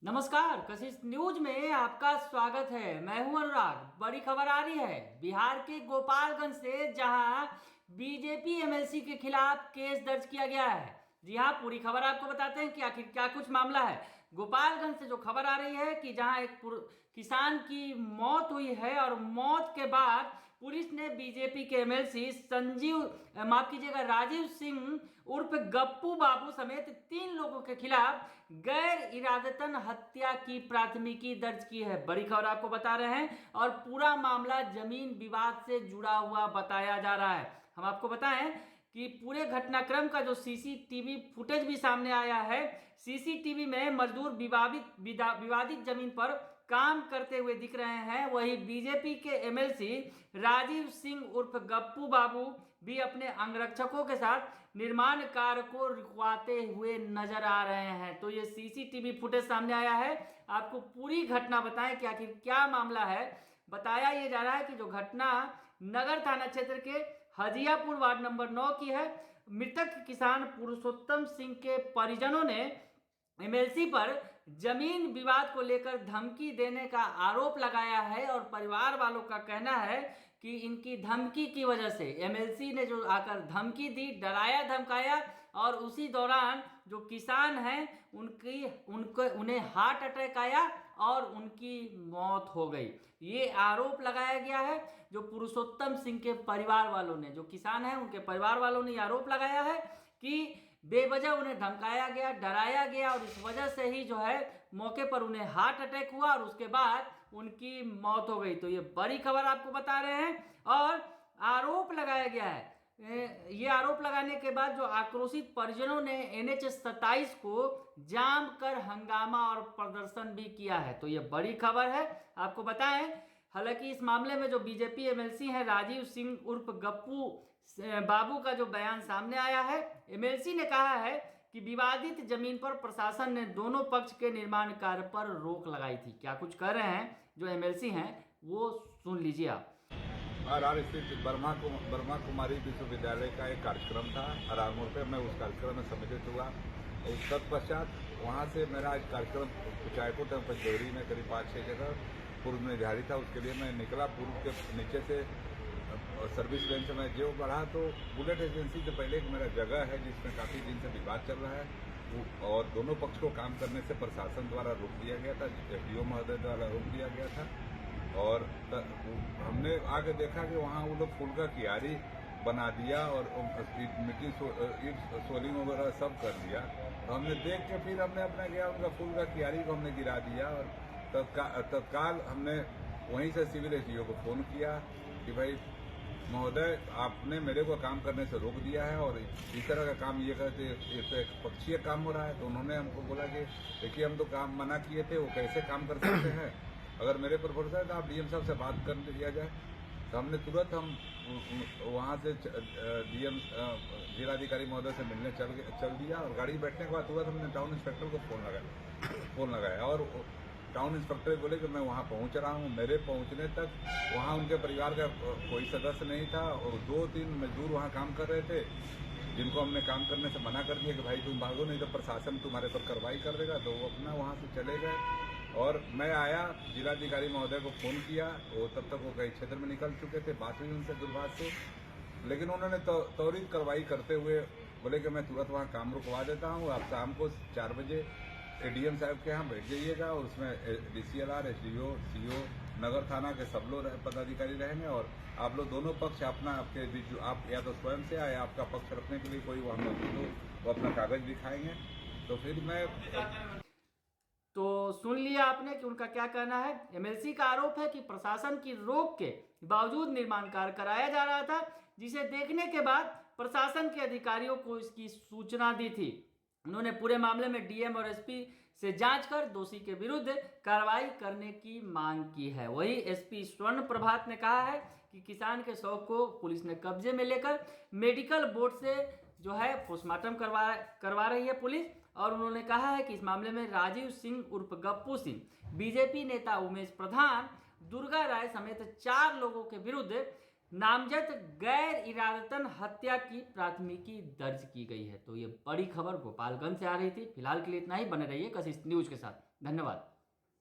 नमस्कार, कशिश न्यूज में आपका स्वागत है। मैं हूं अनुराग। बड़ी खबर आ रही है बिहार के गोपालगंज से, जहां बीजेपी एमएलसी के खिलाफ केस दर्ज किया गया है। जी हां, पूरी खबर आपको बताते हैं कि आखिर क्या कुछ मामला है। गोपालगंज से जो खबर आ रही है कि जहां एक किसान की मौत हुई है और मौत के बाद पुलिस ने बीजेपी के एमएलसी माफ कीजिएगा राजीव सिंह उर्फ गप्पू बाबू समेत 3 लोगों के खिलाफ गैर इरादतन हत्या की प्राथमिकी दर्ज की है। बड़ी खबर आपको बता रहे हैं और पूरा मामला जमीन विवाद से जुड़ा हुआ बताया जा रहा है। हम आपको बताएं कि पूरे घटनाक्रम का जो सीसीटीवी फुटेज भी सामने आया है। सीसीटीवी में मजदूर विवादित जमीन पर काम करते हुए दिख रहे हैं। वही बीजेपी के एमएलसी राजीव सिंह उर्फ गप्पू बाबू भी अपने अंगरक्षकों के साथ निर्माण कार्य को रुकवाते हुए नजर आ रहे हैं। तो ये सीसीटीवी फुटेज सामने आया है। आपको पूरी घटना बताएं कि आखिर क्या मामला है। बताया ये जा रहा है कि जो घटना नगर थाना क्षेत्र के हजियापुर वार्ड नंबर 9 की है। मृतक किसान पुरुषोत्तम सिंह के परिजनों ने एमएलसी पर जमीन विवाद को लेकर धमकी देने का आरोप लगाया है और परिवार वालों का कहना है कि इनकी धमकी की वजह से एमएलसी ने जो आकर धमकी दी, डराया धमकाया, और उसी दौरान जो किसान हैं उन्हें हार्ट अटैक आया और उनकी मौत हो गई। ये आरोप लगाया गया है। जो पुरुषोत्तम सिंह के परिवार वालों ने, जो किसान हैं उनके परिवार वालों ने आरोप लगाया है कि बेवजह उन्हें धमकाया गया, डराया गया और इस वजह से ही जो है मौके पर उन्हें हार्ट अटैक हुआ और उसके बाद उनकी मौत हो गई। तो ये बड़ी खबर आपको बता रहे हैं और आरोप लगाया गया है। ये आरोप लगाने के बाद जो आक्रोशित परिजनों ने एनएच 27 को जाम कर हंगामा और प्रदर्शन भी किया है। तो ये बड़ी खबर है, आपको बताएं। हालांकि इस मामले में जो बीजेपी एमएलसी हैं राजीव सिंह उर्फ गप्पू बाबू का जो बयान सामने आया है, एमएलसी ने कहा है कि विवादित जमीन पर प्रशासन ने दोनों पक्ष के निर्माण कार्य पर रोक लगाई थी। क्या कुछ कर रहे हैं जो एमएलसी हैं, वो सुन लीजिए आप। आर स्थित ब्रह्मा कुमारी विश्वविद्यालय का एक कार्यक्रम था आर मोड़ पे। मैं उस कार्यक्रम में सम्मिलित हुआ। उस तत्पश्चात वहाँ से मेरा एक कार्यक्रम कुचायकोट एवं पंचदेवरी में करीब 5-6 जगह पूर्व निर्धारित था। उसके लिए मैं निकला। पूर्व के नीचे से सर्विस लेन से मैं जो बढ़ा तो बुलेट एजेंसी से पहले एक मेरा जगह है जिसमें काफी दिन से विवाद चल रहा है और दोनों पक्ष को काम करने से प्रशासन द्वारा रोक दिया गया था, एसडीओ महोदय द्वारा रोक दिया गया था। और हमने आगे देखा कि वहाँ वो लोग फूल का कियारी बना दिया और मिट्टी सोलिंग वगैरह सब कर दिया। तो हमने देख के फिर हमने अपना गया, उनका फूल का कियारी को हमने गिरा दिया और तत्काल हमने वहीं से सिविल एसडीओ को फोन किया कि भाई महोदय, आपने मेरे को काम करने से रोक दिया है और इस तरह का काम ये कहते ये तो एक पक्षीय काम हो रहा है। तो उन्होंने हमको बोला कि देखिए, हम तो काम मना किए थे, वो कैसे काम कर सकते हैं, अगर मेरे पर भरोसा है तो आप डीएम साहब से बात कर लिया जाए। तो हमने तुरंत हम वहाँ से डीएम जिलाधिकारी महोदय से मिलने चल दिया और गाड़ी बैठने के बाद तुरंत हमने टाउन इंस्पेक्टर को फोन लगाया और टाउन इंस्पेक्टर बोले कि मैं वहाँ पहुँच रहा हूँ। मेरे पहुँचने तक वहाँ उनके परिवार का कोई सदस्य नहीं था और 2-3 मजदूर वहाँ काम कर रहे थे, जिनको हमने काम करने से मना कर दिया कि भाई तुम भागो नहीं तो प्रशासन तुम्हारे पर कार्रवाई कर देगा। तो वो अपना वहाँ से चले गए और मैं आया, जिलाधिकारी महोदय को फोन किया। वो तब तक वो कई क्षेत्र में निकल चुके थे। बात हुई उनसे दूरभाष से, लेकिन उन्होंने त्वरित कार्रवाई करते हुए बोले कि मैं तुरंत वहाँ काम रुकवा देता हूँ, आप शाम को 4 बजे एडीएम साहब के यहाँ बैठ जाइएगा और उसमें डीसीएलआर, एसडीओ, सीओ, नगर थाना के सब लोग पदाधिकारी रहेंगे और आप लोग दोनों पक्ष आपके बीच आप या तो स्वयं से आए, आपका पक्ष रखने के लिए कोई वहाँ मौजूद हो, वो अपना कागज दिखाएंगे। तो फिर मैं तो सुन लिया आपने कि उनका क्या कहना है। एमएलसी का आरोप है कि प्रशासन की रोक के बावजूद निर्माण कार्य कराया जा रहा था, जिसे देखने के बाद प्रशासन के अधिकारियों को इसकी सूचना दी थी। उन्होंने पूरे मामले में डीएम और एसपी से जांच कर दोषी के विरुद्ध कार्रवाई करने की मांग की है। वही एसपी स्वर्ण प्रभात ने कहा है कि किसान के शव को पुलिस ने कब्जे में लेकर मेडिकल बोर्ड से जो है पोस्टमार्टम करवा रही है पुलिस। और उन्होंने कहा है कि इस मामले में राजीव सिंह उर्फ गप्पू सिंह, बीजेपी नेता उमेश प्रधान, दुर्गा राय समेत 4 लोगों के विरुद्ध नामजद गैर इरादतन हत्या की प्राथमिकी दर्ज की गई है। तो ये बड़ी खबर गोपालगंज से आ रही थी। फिलहाल के लिए इतना ही, बने रहिए कशिश न्यूज के साथ। धन्यवाद।